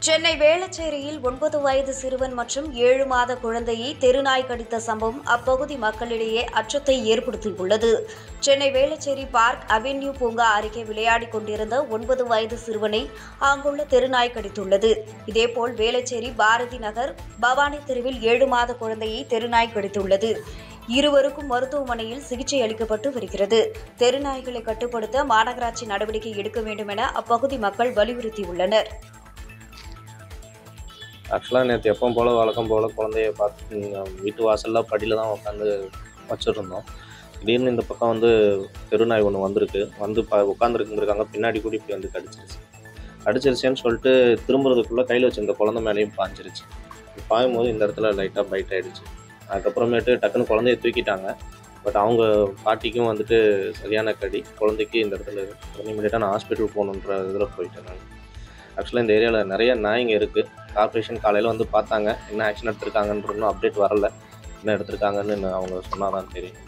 சென்னை வேளச்சேரியில் 9 வயது சிறுவன் மற்றும் 7 மாத குழந்தையை தெருநாய் கடித்த சம்பவம் அப்பகுதி மக்களிடையே அச்சத்தை ஏற்படுத்தியுள்ளது. சென்னை வேளச்சேரி பார்க் அவென்யூ பூங்கா அருகே விளையாடிக் கொண்டிருந்த 9 வயது சிறுவனை அங்குள்ள தெருநாய் கடித்துள்ளது. இதேபோல் வேளச்சேரி பாரதி நகர் பவானி தெருவில் 7 மாத குழந்தையை தெருநாய் கடித்துள்ளது. இருவருக்கும் மருத்துவமனையில் சிகிச்சை அளிக்கப்பட்டு வருகிறது. தெருநாய்களை கட்டுப்படுத்த மாநகராட்சி நடவடிக்கை எடுக்க வேண்டும் என அப்பகுதி மக்கள் வலியுறுத்தியுள்ளனர். ஆக்சுவலாக நேற்று எப்பவும் போல் வழக்கம் போல் குழந்தைய பார்த்து வீட்டு வாசலில் படியில் தான் உட்காந்து வச்சுருந்தோம். திடீர்னு இந்த பக்கம் வந்து தெருநாய் ஒன்று வந்திருக்கு. வந்து உட்காந்துருக்குங்க பின்னாடி கூட இப்படி வந்து கடிச்சிருச்சேன்னு சொல்லிட்டு திரும்புறதுக்குள்ளே கையில் வச்சுருந்த குழந்தை மேலேயும் பாஞ்சிருச்சு. பாயும் போது இந்த இடத்துல லைட்டாக பைட் ஆகிடுச்சு. அதுக்கப்புறமேட்டு டக்குன்னு குழந்தைய தூக்கிட்டாங்க. பட் அவங்க பாட்டிக்கும் வந்துட்டு சரியான கடி. குழந்தைக்கு இந்த இடத்துல இமீடியட்டாக நான் ஹாஸ்பிட்டல் போகணுன்ற இதில் போயிட்டேன் நான். ஆக்சுவலாக இந்த ஏரியாவில் நிறைய நாய்ங்க இருக்குது. கார்பரேஷன் காலையில் வந்து பார்த்தாங்க. என்ன ஆக்ஷன் எடுத்திருக்காங்கன்ற இன்னும் அப்டேட் வரல. என்ன எடுத்திருக்காங்கன்னு அவங்க சொன்னால் தான் தெரியும்.